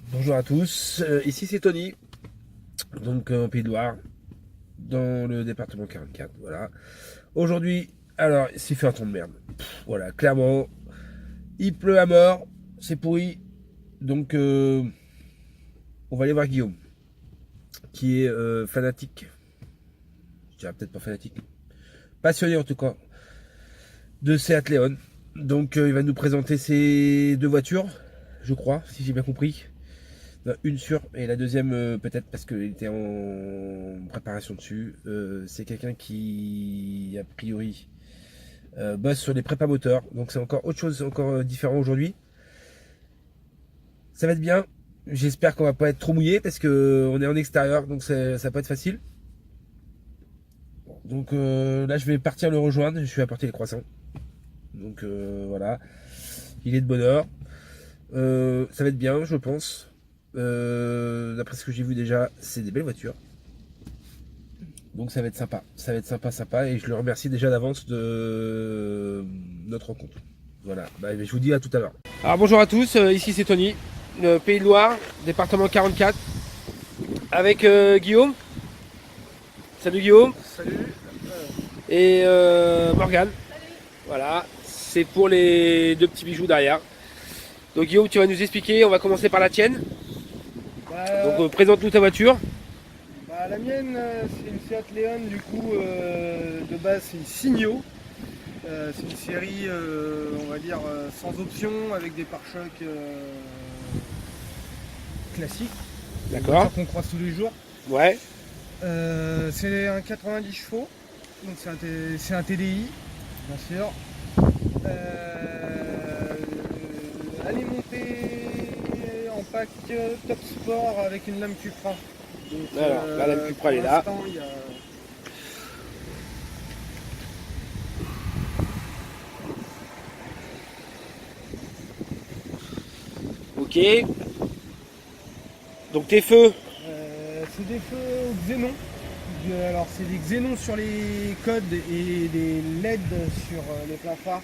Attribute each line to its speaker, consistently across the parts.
Speaker 1: Bonjour à tous, ici c'est Tony, donc en Pays de Loire, dans le département 44, voilà. Aujourd'hui, alors, il fait un temps de merde. Voilà, clairement, il pleut à mort, c'est pourri, donc on va aller voir Guillaume, qui est fanatique, je dirais peut-être pas fanatique, passionné en tout cas, de Seat Leon. Donc il va nous présenter ses deux voitures, je crois, si j'ai bien compris. Non, une sûre, et la deuxième peut-être parce qu'il était en préparation dessus. C'est quelqu'un qui, a priori, bosse sur les prépas moteurs. Donc c'est encore autre chose, encore différent aujourd'hui. Ça va être bien. J'espère qu'on va pas être trop mouillé parce que on est en extérieur, donc ça va pas être facile. Donc là, je vais partir le rejoindre. Je vais apporter les croissants. Donc voilà. Il est de bonne heure. Ça va être bien, je pense. D'après ce que j'ai vu déjà, c'est des belles voitures. Donc ça va être sympa, ça va être sympa, et je le remercie déjà d'avance de notre rencontre. Voilà, bah, je vous dis à tout à l'heure. Alors bonjour à tous, ici c'est Tony, le Pays de Loire, département 44, avec Guillaume. Salut Guillaume.
Speaker 2: Salut.
Speaker 1: Et Morgane. Voilà, c'est pour les deux petits bijoux derrière. Donc Guillaume, tu vas nous expliquer, on va commencer par la tienne. Donc présente-nous ta voiture.
Speaker 2: La mienne, c'est une Seat Leon, du coup, de base, c'est une Signo. C'est une série, on va dire, sans option, avec des pare-chocs classiques.
Speaker 1: D'accord.
Speaker 2: Qu'on croise tous les jours.
Speaker 1: Ouais.
Speaker 2: C'est un 90 chevaux, donc c'est un TDI, bien sûr. Elle est montée en pack Top Sport avec une lame Cupra. Donc,
Speaker 1: Alors, la lame Cupra, elle est là. Ok. Donc tes feux.
Speaker 2: C'est des feux xénon. Alors c'est des xénons sur les codes et des LED sur les pleins phares.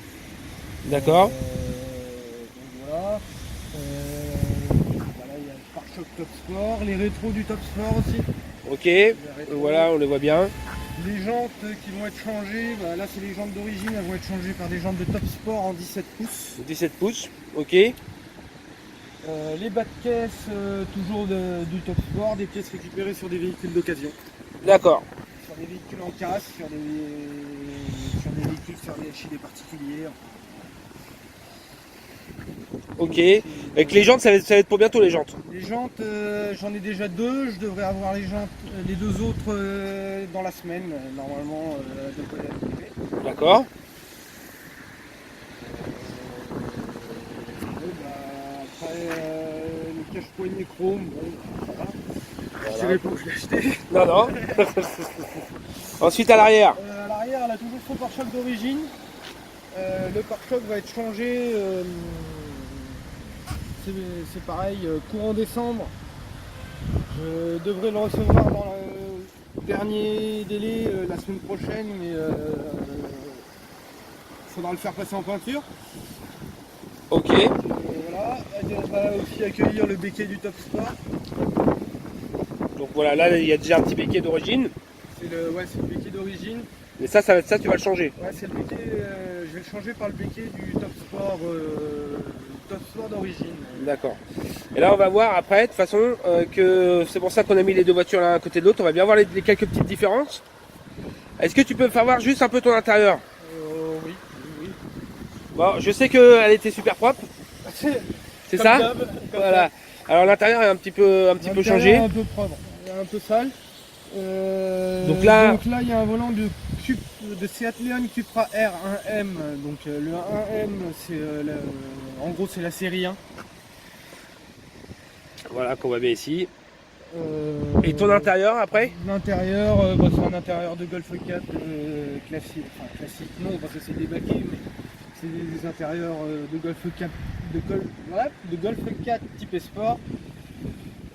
Speaker 1: D'accord.
Speaker 2: Donc voilà. Voilà, il y a le pare-choc Top Sport, les rétros du Top Sport aussi.
Speaker 1: Ok. Voilà, on les voit bien.
Speaker 2: Les jantes qui vont être changées, bah là c'est les jantes d'origine, elles vont être changées par des jantes de Top Sport en 17 pouces.
Speaker 1: 17 pouces, ok.
Speaker 2: Les bas de caisse, toujours du Top Sport, des pièces récupérées sur des véhicules d'occasion.
Speaker 1: D'accord.
Speaker 2: Sur des véhicules en casse, sur des véhicules chez des particuliers.
Speaker 1: Ok. Avec les jantes, ça va être pour bientôt les jantes.
Speaker 2: Les jantes, j'en ai déjà deux, je devrais avoir les deux autres dans la semaine, normalement, devrait arriver.
Speaker 1: D'accord.
Speaker 2: Après, le cache-poignet chrome, bon, voilà. Je dirais pas où je l'ai acheté.
Speaker 1: Non, non. Ensuite à l'arrière.
Speaker 2: À l'arrière, elle a toujours son pare-choc d'origine. Le pare-choc va être changé, c'est pareil, courant décembre. Je devrais le recevoir dans le dernier délai la semaine prochaine, mais il faudra le faire passer en peinture.
Speaker 1: Ok.
Speaker 2: Voilà, elle va aussi accueillir le béquet du Top Sport.
Speaker 1: Donc voilà, là il y a déjà un petit béquet d'origine.
Speaker 2: C'est le béquet d'origine.
Speaker 1: Mais ça tu vas le changer.
Speaker 2: Ouais, c'est le béquet, je vais le changer par le béquet du Top Sport d'origine.
Speaker 1: D'accord. Et là on va voir après, de toute façon, que c'est pour ça qu'on a mis les deux voitures l'un à côté de l'autre. On va bien voir les quelques petites différences. Est-ce que tu peux me faire voir juste un peu ton intérieur?
Speaker 2: Oui, oui.
Speaker 1: Bon, je sais qu'elle était super propre. C'est ça? Voilà. Alors l'intérieur est un petit peu changé.
Speaker 2: Un peu propre, un peu sale.
Speaker 1: Donc là,
Speaker 2: il y a un volant de Seat Leon Cupra R1M. Donc le 1M, c'est en gros c'est la série 1.
Speaker 1: voilà qu'on voit bien ici. Et ton intérieur après?
Speaker 2: L'intérieur, c'est un intérieur de Golf 4 classique. Enfin classique non, parce que c'est débaqué, mais c'est des intérieurs de Golf 4 de Golf 4 type Sport.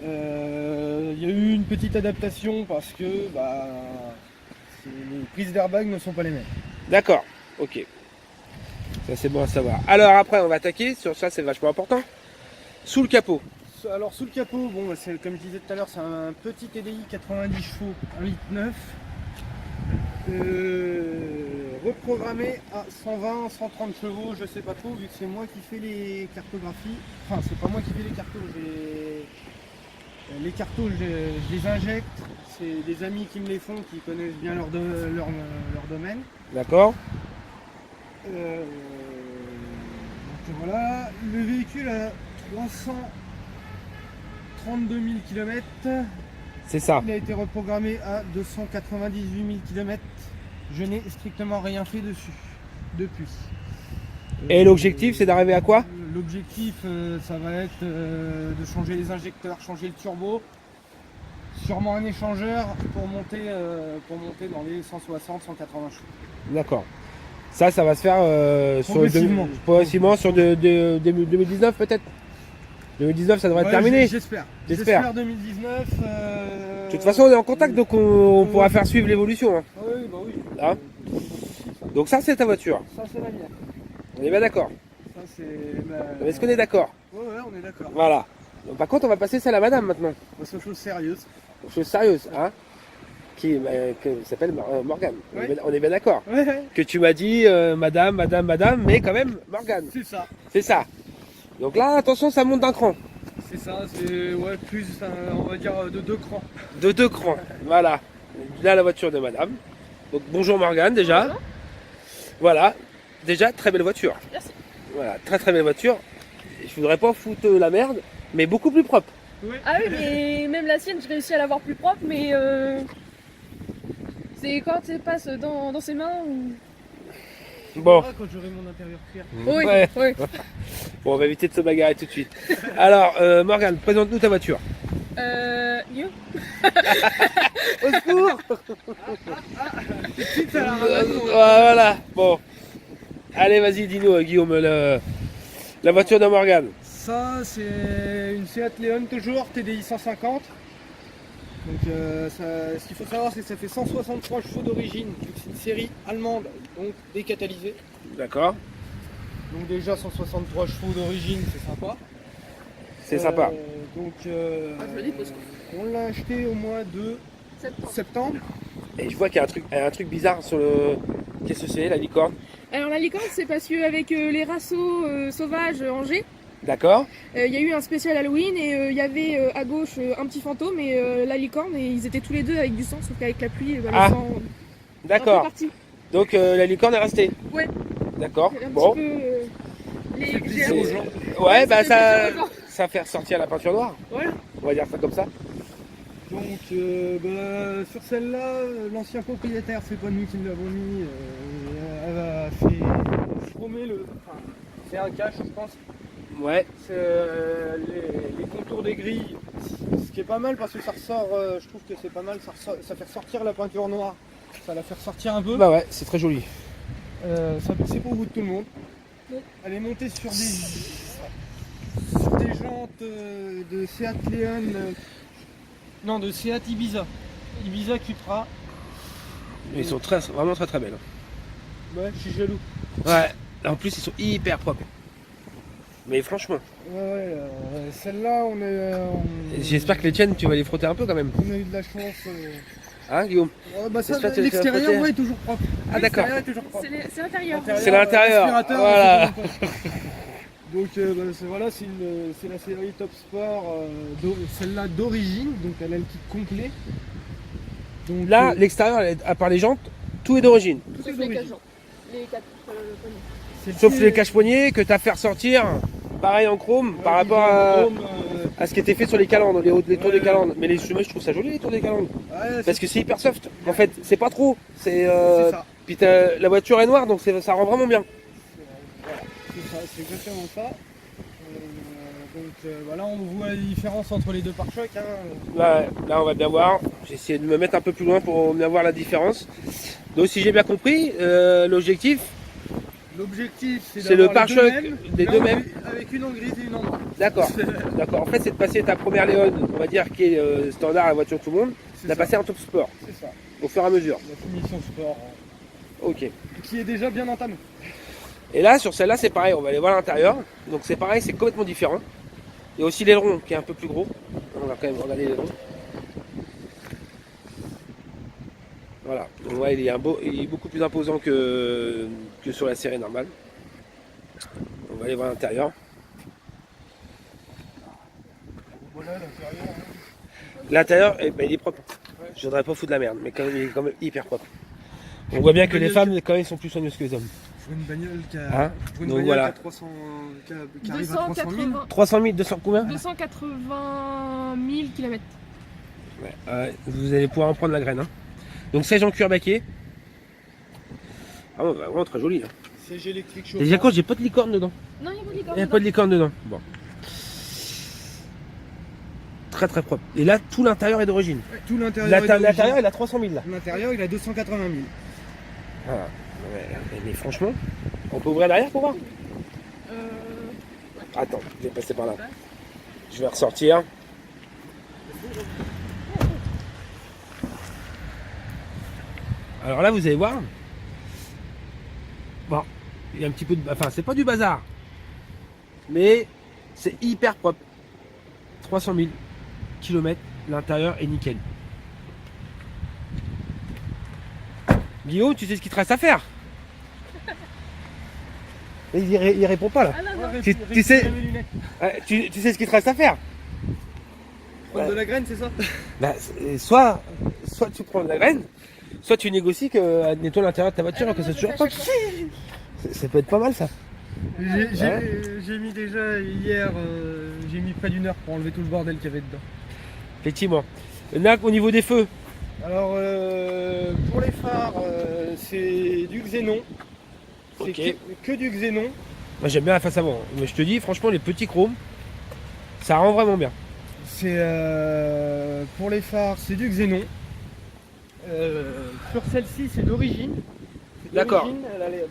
Speaker 2: Il y a eu une petite adaptation parce que les prises d'airbag ne sont pas les mêmes.
Speaker 1: D'accord, ok. Ça c'est bon à savoir. Alors après on va attaquer sur ça, c'est vachement important. Sous le capot.
Speaker 2: Alors sous le capot, bon, comme je disais tout à l'heure, c'est un petit TDI 90 chevaux, 1,9 litre. Reprogrammé à 120, 130 chevaux, je sais pas trop, vu que c'est moi qui fais les cartographies. Enfin, c'est pas moi qui fais les cartos, les cartos, je les injecte. C'est des amis qui me les font, qui connaissent bien leur domaine.
Speaker 1: D'accord.
Speaker 2: Donc voilà, le véhicule a 332 000 km.
Speaker 1: C'est ça.
Speaker 2: Il a été reprogrammé à 298 000 km. Je n'ai strictement rien fait dessus depuis.
Speaker 1: Et l'objectif, c'est d'arriver à quoi?
Speaker 2: L'objectif, ça va être de changer les injecteurs, changer le turbo. Sûrement un échangeur pour monter dans les 160, 180 chevaux.
Speaker 1: D'accord. Ça va se faire
Speaker 2: Progressivement.
Speaker 1: sur 2019 peut-être. 2019, ça devrait être terminé.
Speaker 2: J'espère.
Speaker 1: J'espère.
Speaker 2: J'espère 2019.
Speaker 1: De toute façon, on est en contact, donc on pourra faire suivre l'évolution. Hein.
Speaker 2: Oui, bah oui.
Speaker 1: Hein? Donc ça, c'est ta voiture.
Speaker 2: Ça, c'est la mienne.
Speaker 1: On est bien d'accord.
Speaker 2: Ça, c'est
Speaker 1: Est-ce qu'on est d'accord?
Speaker 2: Ouais, on est d'accord.
Speaker 1: Voilà. Donc, par contre, on va passer celle à madame maintenant.
Speaker 2: C'est une chose sérieuse.
Speaker 1: Une chose sérieuse, hein, qui s'appelle Morgane.
Speaker 2: Ouais.
Speaker 1: On est bien d'accord.
Speaker 2: Ouais,
Speaker 1: Que tu m'as dit madame, mais quand même Morgane.
Speaker 2: c'est ça.
Speaker 1: C'est ça. Donc là, attention, ça monte d'un cran.
Speaker 2: C'est ça, c'est plus, on va dire, de 2 crans.
Speaker 1: De 2 crans. Voilà. Là, la voiture de madame. Donc bonjour Morgane déjà.
Speaker 3: Bonjour.
Speaker 1: Voilà. Déjà, très belle voiture.
Speaker 3: Merci.
Speaker 1: Voilà, très très belle voiture. Je voudrais pas foutre la merde, mais beaucoup plus propre.
Speaker 3: Ah oui, mais même la sienne, je réussis à l'avoir plus propre, mais c'est quand ça passe dans ses mains ou...
Speaker 1: Bon.
Speaker 2: Quand j'aurai mon intérieur cuir.
Speaker 3: Oui,
Speaker 1: Ouais.
Speaker 3: oui.
Speaker 1: Bon, on va éviter de se bagarrer tout de suite. Alors, Morgane, présente-nous ta voiture.
Speaker 3: Guillaume.
Speaker 1: Au secours.
Speaker 2: Petite à la ramasse.
Speaker 1: Voilà. Bon. Allez, vas-y, dis-nous, Guillaume, la voiture de Morgane.
Speaker 2: Ça, c'est une Seat Leon toujours, TDI 150. Donc, ce qu'il faut savoir, c'est que ça fait 163 chevaux d'origine, vu que c'est une série allemande, donc décatalysée.
Speaker 1: D'accord.
Speaker 2: Donc déjà 163 chevaux d'origine, c'est sympa.
Speaker 1: C'est sympa.
Speaker 2: Donc,
Speaker 3: Ah, je le dépose,
Speaker 2: on l'a acheté au mois de septembre.
Speaker 1: Et je vois qu'il y a un truc bizarre sur le. Qu'est-ce que c'est, la licorne?
Speaker 3: Alors la licorne, c'est parce qu'avec les rassos sauvages Angers,
Speaker 1: D'accord.
Speaker 3: il y a eu un spécial Halloween et il y avait à gauche un petit fantôme et la licorne, et ils étaient tous les deux avec du sang, sauf qu'avec la pluie, le
Speaker 1: Ah.
Speaker 3: sang est un peu
Speaker 1: D'accord.
Speaker 3: parti.
Speaker 1: Donc la licorne est restée.
Speaker 3: Ouais.
Speaker 1: D'accord.
Speaker 3: Un
Speaker 1: Bon.
Speaker 3: petit peu...
Speaker 2: fait plaisir aux gens.
Speaker 1: Ouais, bah
Speaker 3: c'est
Speaker 1: ça,
Speaker 3: plaisir aux gens.
Speaker 1: ça fait ressortir la peinture noire.
Speaker 3: Voilà.
Speaker 1: On va dire ça comme ça.
Speaker 2: Donc sur celle-là, l'ancien propriétaire, c'est pas nous qui l'avons mis, elle a fait chromer enfin, c'est un cache, je pense.
Speaker 1: Ouais.
Speaker 2: C'est les contours des grilles, ce qui est pas mal parce que ça ressort, je trouve que c'est pas mal, ça fait ressortir la peinture noire, ça la fait ressortir un peu.
Speaker 1: Bah ouais, c'est très joli.
Speaker 2: C'est pas au goût de tout le monde.
Speaker 3: Non.
Speaker 2: Elle est montée sur des jantes de Seat Leon, non, de Seat Ibiza. Ibiza Cupra.
Speaker 1: Ils sont vraiment très très belles.
Speaker 2: Ouais, je suis jaloux.
Speaker 1: Ouais. En plus, ils sont hyper propres. Mais franchement,
Speaker 2: Ouais, celle-là,
Speaker 1: j'espère que les tiennes, tu vas les frotter un peu quand même.
Speaker 2: on a eu de la chance.
Speaker 1: Hein, Guillaume?
Speaker 2: Bah ça,
Speaker 1: J'espère que tu vas
Speaker 2: l'extérieur,
Speaker 1: frotter.
Speaker 2: ouais, est toujours propre.
Speaker 1: Ah, d'accord.
Speaker 2: L'extérieur est toujours propre.
Speaker 3: C'est l'intérieur.
Speaker 1: C'est l'intérieur,
Speaker 2: l'aspirateur,
Speaker 1: voilà.
Speaker 2: c'est toujours propre. Donc voilà, c'est la série Top Sport, celle-là d'origine, donc elle a le kit complet. Donc
Speaker 1: Là, l'extérieur, à part les jantes, tout est d'origine.
Speaker 2: tout
Speaker 3: Sauf
Speaker 2: est
Speaker 3: les
Speaker 2: d'origine.
Speaker 3: 4 gens. Les 4 poignées.
Speaker 2: Celle-ci
Speaker 1: Sauf les
Speaker 2: est-
Speaker 1: cache-poignées que tu as fait ressortir, pareil en chrome,
Speaker 2: ouais,
Speaker 1: par
Speaker 2: ils
Speaker 1: rapport
Speaker 2: ont
Speaker 1: à,
Speaker 2: chrome,
Speaker 1: à ce qui était fait sur les calandres, les tours des
Speaker 2: Ouais.
Speaker 1: calandres. Mais les chemins, je trouve ça joli, les tours des calandres.
Speaker 2: ouais,
Speaker 1: Parce que c'est hyper soft. En fait, c'est pas trop.
Speaker 2: c'est ça.
Speaker 1: Puis la voiture est noire, donc ça rend vraiment bien.
Speaker 2: Voilà, c'est ça, c'est exactement ça. Voilà, on voit la différence entre les deux pare-chocs. Hein.
Speaker 1: Là, on va bien voir. J'ai essayé de me mettre un peu plus loin pour bien voir la différence. Donc, si j'ai bien compris, l'objectif,
Speaker 2: L'objectif,
Speaker 1: c'est
Speaker 2: d'avoir
Speaker 1: le pare-choc des deux mêmes.
Speaker 2: Avec une en grise et une en noir.
Speaker 1: D'accord. D'accord. En fait, c'est de passer ta première Léon, on va dire, qui est standard à la voiture de tout le monde,
Speaker 2: C'est
Speaker 1: la
Speaker 2: ça.
Speaker 1: passer en top sport,
Speaker 2: C'est ça,
Speaker 1: au fur et à mesure.
Speaker 2: la finition sport,
Speaker 1: Ok.
Speaker 2: qui est déjà bien entamée.
Speaker 1: Et là, sur celle-là, c'est pareil. On va aller voir l'intérieur. Donc, c'est pareil, c'est complètement différent. Il y a aussi l'aileron qui est un peu plus gros. On va quand même regarder l'aileron. Voilà, donc ouais, il est beaucoup plus imposant que sur la série normale. On va aller voir l'intérieur.
Speaker 2: Voilà l'intérieur.
Speaker 1: L'intérieur, eh ben, il est propre. Je voudrais pas foutre de la merde, mais quand même, il est quand même hyper propre. On voit bien que les femmes, quand même, sont plus soigneuses que les hommes.
Speaker 2: Pour une bagnole qui a,
Speaker 1: Hein,
Speaker 2: pour une
Speaker 1: donc
Speaker 2: bagnole
Speaker 1: voilà.
Speaker 2: qui a 300, qui arrive à 300 000.
Speaker 1: 300 000, 200 combien
Speaker 3: 280 000 km.
Speaker 1: Ouais, vous allez pouvoir en prendre la graine. Hein. Donc siège en cuir baquet. Ah ouais, vraiment très joli. Hein.
Speaker 2: Siège électrique
Speaker 1: Et
Speaker 2: chauffant.
Speaker 1: déjà quoi, j'ai pas de licorne dedans.
Speaker 3: Non, il n'y a pas de licorne.
Speaker 1: Il n'y a pas de licorne dedans. Bon. Très très propre. Et là, tout l'intérieur est d'origine.
Speaker 2: Ouais, tout l'intérieur.
Speaker 1: L'intérieur, il a 300 000 là.
Speaker 2: L'intérieur, il a 280 000.
Speaker 1: Voilà. Ouais, mais franchement, on peut ouvrir derrière pour voir. Attends, je vais passer par là. Je vais ressortir. Alors là, vous allez voir. Bon, il y a un petit peu de... Enfin, c'est pas du bazar. Mais c'est hyper propre. 300 000 km, l'intérieur est nickel. Guillaume, tu sais ce qu'il te reste à faire? Il répond pas là.
Speaker 3: Ah non, non.
Speaker 1: Tu sais, tu sais ce qu'il te reste à faire?
Speaker 2: Prendre de la graine, c'est ça?
Speaker 1: Bah, soit tu prends de la graine, soit tu négocies que nettoie l'intérieur de ta voiture, que c'est toujours pas. Ça peut être pas mal ça.
Speaker 2: J'ai mis déjà hier, j'ai mis près d'une heure pour enlever tout le bordel qu'il y avait dedans.
Speaker 1: Effectivement. Là, au niveau des feux,
Speaker 2: Alors pour les phares, c'est du xénon. C'est
Speaker 1: Ok.
Speaker 2: que du xénon.
Speaker 1: moi j'aime bien la face avant. Mais je te dis, franchement, les petits chromes, ça rend vraiment bien.
Speaker 2: C'est pour les phares, c'est du xénon. Sur celle-ci, c'est d'origine. C'est
Speaker 1: D'accord.
Speaker 2: d'origine,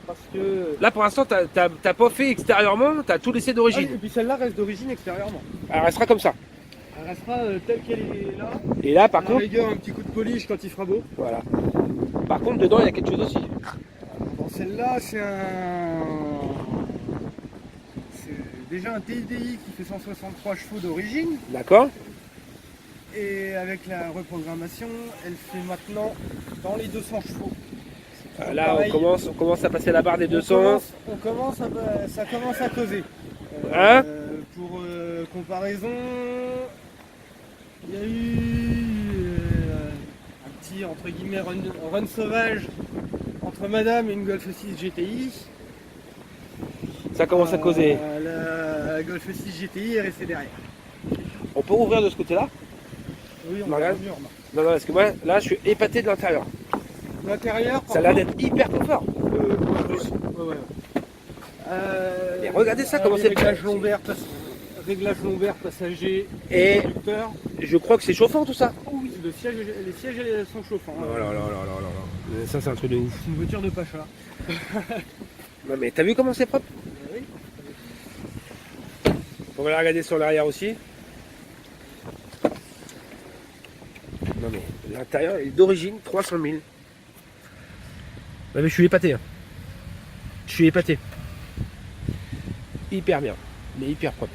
Speaker 2: parce que.
Speaker 1: Là, pour l'instant, t'as pas fait extérieurement, t'as tout laissé
Speaker 2: Ah, et
Speaker 1: d'origine.
Speaker 2: puis celle-là reste d'origine extérieurement.
Speaker 1: Elle restera comme ça.
Speaker 2: Elle restera telle qu'elle est là.
Speaker 1: Et là, par
Speaker 2: À la
Speaker 1: contre,
Speaker 2: rigueur, un petit coup de polish quand il fera beau.
Speaker 1: voilà. Par contre, dedans, il y a quelque chose aussi.
Speaker 2: Bon, celle-là, c'est déjà un TDI qui fait 163 chevaux d'origine.
Speaker 1: D'accord?
Speaker 2: Et avec la reprogrammation, elle fait maintenant dans les 200 chevaux.
Speaker 1: Là,
Speaker 2: Pareil,
Speaker 1: on commence à passer la barre des 200.
Speaker 2: ça commence à causer.
Speaker 1: Hein
Speaker 2: Pour comparaison, il y a eu un petit entre guillemets run sauvage entre Madame et une Golf 6 GTI.
Speaker 1: Ça commence à causer.
Speaker 2: La Golf 6 GTI est restée derrière.
Speaker 1: On peut ouvrir de ce côté-là?
Speaker 2: Oui, on
Speaker 1: Morgane
Speaker 2: va revenir, remarque.
Speaker 1: Non, parce que moi, là, je suis épaté de l'intérieur.
Speaker 2: L'intérieur,
Speaker 1: Ça a l'air d'être hyper confort.
Speaker 2: ouais.
Speaker 1: Et regardez ça, comment c'est
Speaker 2: réglage lombaire, réglage lombaire passager
Speaker 1: Et
Speaker 2: conducteur.
Speaker 1: je crois que c'est chauffant tout ça.
Speaker 2: Oui, les sièges sont chauffants.
Speaker 1: Oh là là là là là. Ça, c'est un truc de ouf.
Speaker 2: C'est une voiture de Pacha.
Speaker 1: Non, mais t'as vu comment c'est propre?
Speaker 2: Oui.
Speaker 1: On va la regarder sur l'arrière aussi. Non, mais l'intérieur est d'origine 300 000. Non, mais je suis épaté. Hein. Je suis épaté. Hyper bien, mais hyper propre.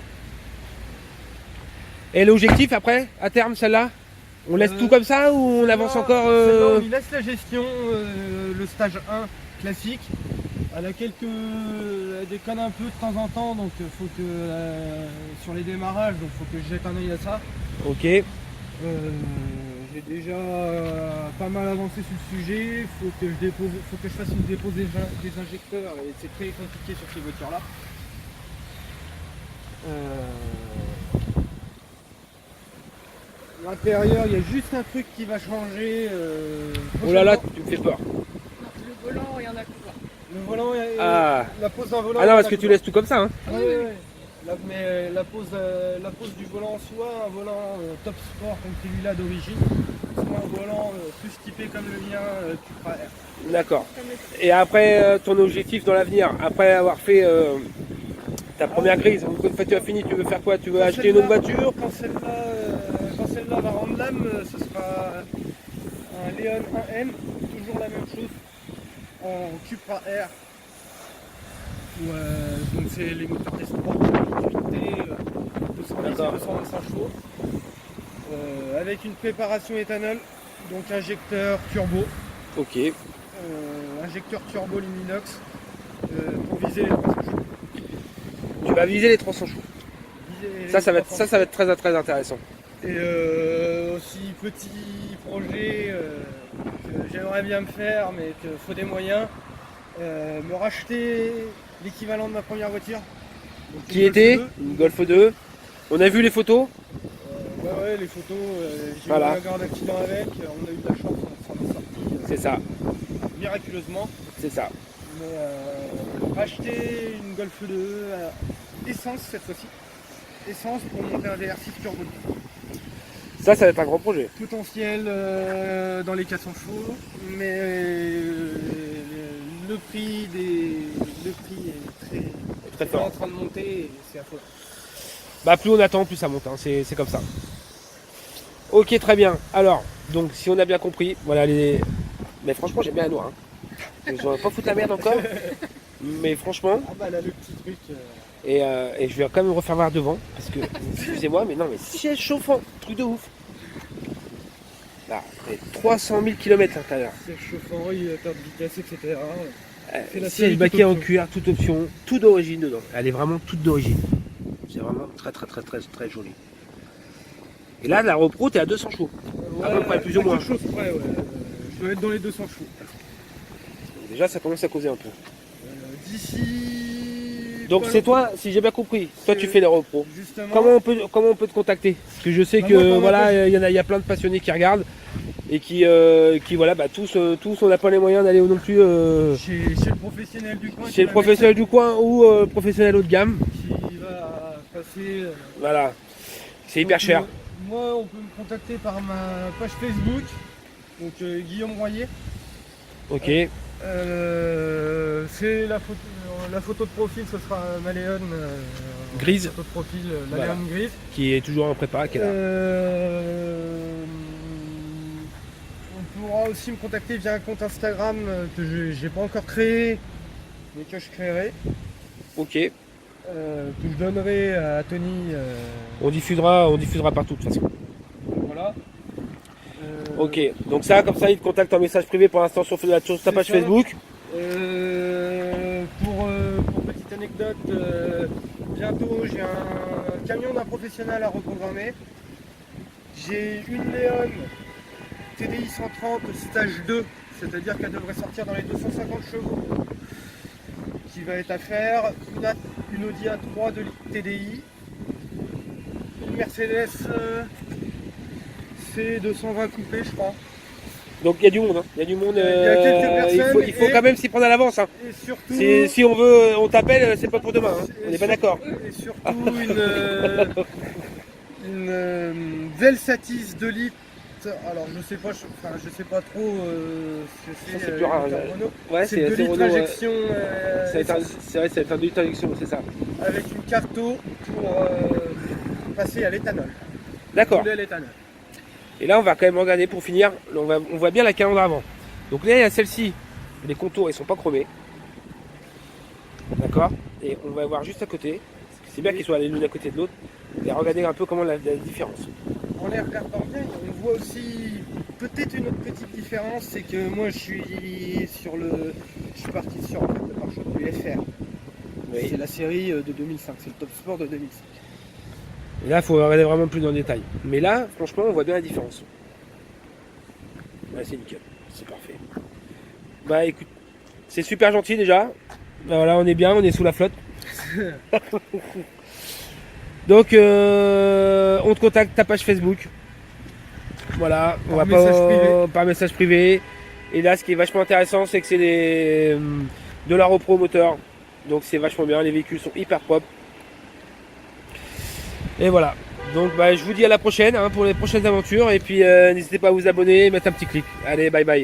Speaker 1: Et l'objectif après, à terme, celle-là, on laisse tout comme ça ou on avance encore
Speaker 2: Celle-là, on y laisse la gestion, le stage 1 classique. Elle a elle déconne un peu de temps en temps, donc faut que sur les démarrages, donc faut que je jette un œil à ça.
Speaker 1: Ok.
Speaker 2: J'ai déjà pas mal avancé sur le sujet. Faut que je fasse une dépose des injecteurs et c'est très compliqué sur ces voitures-là. L'intérieur, il y a juste un truc qui va changer.
Speaker 1: Oh là là, tu me fais peur.
Speaker 3: Le volant, il y en a quoi.
Speaker 2: Le volant,
Speaker 1: Ah.
Speaker 2: la pose d'un volant.
Speaker 1: Ah non, parce que tu laisses tout comme ça. Hein.
Speaker 2: Ouais, ouais. Mais la pose du volant, soit un volant top sport comme celui-là d'origine, soit un volant plus typé comme le mien, Cupra R.
Speaker 1: D'accord. Et après, ton objectif dans l'avenir, après avoir fait ta première grise, une fois que tu as fini, tu veux faire quoi? Tu veux acheter une autre voiture?
Speaker 2: Quand celle-là va rendre l'âme, ce sera un Léon 1M, toujours la même chose, en Cupra R. Donc c'est les moteurs des sports, 8T, 210 et
Speaker 1: D'accord.
Speaker 2: 225 chevaux. Avec une préparation éthanol, donc injecteur turbo.
Speaker 1: Ok.
Speaker 2: Injecteur turbo Luminox pour viser les 300 chevaux.
Speaker 1: Tu vas viser les 300 chevaux.
Speaker 2: Viser
Speaker 1: Ça va
Speaker 2: les
Speaker 1: être,
Speaker 2: 300
Speaker 1: ça va être très, très intéressant.
Speaker 2: Et aussi petit projet que j'aimerais bien me faire, mais qu'il faut des moyens, me racheter l'équivalent de ma première voiture. Donc,
Speaker 1: Qui
Speaker 2: une
Speaker 1: était
Speaker 2: Golf 2.
Speaker 1: une Golf 2. On a vu les photos.
Speaker 2: Ouais, les photos, j'ai
Speaker 1: Voilà.
Speaker 2: eu un grave accident avec, on a eu de la chance, on s'en est sorti
Speaker 1: C'est ça.
Speaker 2: miraculeusement.
Speaker 1: C'est ça.
Speaker 2: Mais racheter une Golf 2 essence cette fois-ci. Essence pour monter un VR6 turbo.
Speaker 1: Ça va être un grand projet.
Speaker 2: Potentiel dans les 400 chevaux, mais le prix est
Speaker 1: Très
Speaker 2: en
Speaker 1: fort.
Speaker 2: train de monter et c'est affolant.
Speaker 1: Bah plus on attend, plus ça monte. Hein. C'est comme ça. Ok, très bien. Alors, donc si on a bien compris, voilà les. Mais franchement, j'aime bien la noire. Hein. Je vais pas foutre la merde encore. Mais franchement,
Speaker 2: Ah bah là le petit truc.
Speaker 1: et je vais quand même refaire voir devant. Parce que, excusez-moi, mais non, mais siège chauffant, truc de ouf. Là, 300 000 km à l'intérieur.
Speaker 2: C'est chauffant, régulateur de vitesse, etc. C'est la
Speaker 1: Siège
Speaker 2: série
Speaker 1: baquet
Speaker 2: toute
Speaker 1: en
Speaker 2: option.
Speaker 1: cuir, toute option, tout d'origine dedans. Elle est vraiment toute d'origine. C'est vraiment très très très très très joli. Et là, la repro, t'es à 200 chevaux. À peu près, plus ou
Speaker 2: à
Speaker 1: moins.
Speaker 2: quelque chose près, ouais. Je dois être dans les 200 chevaux.
Speaker 1: Déjà, ça commence à causer un peu.
Speaker 2: D'ici.
Speaker 1: Donc
Speaker 2: pas
Speaker 1: c'est toi, si j'ai bien compris, toi tu fais les repros.
Speaker 2: Justement.
Speaker 1: Comment on peut te contacter? Parce que je sais
Speaker 2: Bah,
Speaker 1: que
Speaker 2: moi, par ma
Speaker 1: voilà,
Speaker 2: page-
Speaker 1: il y a plein de passionnés qui regardent et qui voilà, bah, tous on n'a pas les moyens d'aller non plus
Speaker 2: Chez le professionnel du coin.
Speaker 1: chez le professionnel du coin ou professionnel haut de gamme.
Speaker 2: Qui va passer.
Speaker 1: Voilà, c'est hyper
Speaker 2: Donc,
Speaker 1: cher.
Speaker 2: Moi, on peut me contacter par ma page Facebook, donc Guillaume Royer.
Speaker 1: Ok,
Speaker 2: C'est la photo de profil, ce sera ma Léon
Speaker 1: Grise.
Speaker 2: Photo de profil, la
Speaker 1: Voilà.
Speaker 2: Léon grise.
Speaker 1: qui est toujours en prépa, qui est là.
Speaker 2: On pourra aussi me contacter via un compte Instagram que je n'ai pas encore créé, mais que je créerai,
Speaker 1: Ok,
Speaker 2: que je donnerai à Tony.
Speaker 1: on diffusera partout de toute façon.
Speaker 2: Voilà.
Speaker 1: Ok, donc ça, comme ça, il te contacte en message privé pour l'instant sur ta
Speaker 2: C'est
Speaker 1: page
Speaker 2: ça.
Speaker 1: Facebook.
Speaker 2: Pour petite anecdote, bientôt j'ai un camion d'un professionnel à reprogrammer. J'ai une Léon TDI 130 stage 2, c'est-à-dire qu'elle devrait sortir dans les 250 chevaux, qui va être à faire, une Audi A3 de TDI, une Mercedes C220 coupé je crois.
Speaker 1: Donc il y a du monde, hein. Il y a du monde.
Speaker 2: Il y a quelques personnes
Speaker 1: il faut
Speaker 2: et-
Speaker 1: quand même s'y prendre à l'avance. Hein.
Speaker 2: Et surtout,
Speaker 1: Si on veut, on t'appelle, c'est pas pour demain. Hein. On est pas d'accord.
Speaker 2: Et surtout une Velsatis 2 litres. Alors je sais pas, je sais pas trop ce que
Speaker 1: Ça,
Speaker 2: c'est.
Speaker 1: c'est plus rare.
Speaker 2: Renault.
Speaker 1: Ouais,
Speaker 2: C'est 2 litres
Speaker 1: Renault, ouais.
Speaker 2: injection
Speaker 1: C'est vrai, ça va être un deux injection, c'est ça.
Speaker 2: avec une carte pour passer à l'éthanol.
Speaker 1: D'accord.
Speaker 2: Rouler à l'éthanol.
Speaker 1: Et là, on va quand même regarder pour finir. Là, on voit bien la calandre avant. Donc là, il y a celle-ci. Les contours, ils sont pas chromés. D'accord. Et on va voir juste à côté. C'est bien qu'ils soient l'une à côté de l'autre. Et regardez un peu comment la différence.
Speaker 2: En les regardant bien, on voit aussi peut-être une autre petite différence, c'est que moi je suis parti sur en fait, le pare-choc du FR.
Speaker 1: Oui.
Speaker 2: C'est la série de 2005, c'est le Top Sport de 2005.
Speaker 1: Et là, il faut regarder vraiment plus dans le détail. Mais là, franchement, on voit bien la différence. Ouais, c'est nickel. C'est parfait. Bah écoute, c'est super gentil déjà. Bah, voilà, on est bien, on est sous la flotte. Donc, on te contacte ta page Facebook. Voilà, on va
Speaker 2: Par message privé.
Speaker 1: par message privé. Et là, ce qui est vachement intéressant, c'est que c'est de la repro moteur. Donc, c'est vachement bien. Les véhicules sont hyper propres. Et voilà. Donc, bah, je vous dis à la prochaine hein, pour les prochaines aventures. Et puis, n'hésitez pas à vous abonner et mettre un petit clic. Allez, bye bye.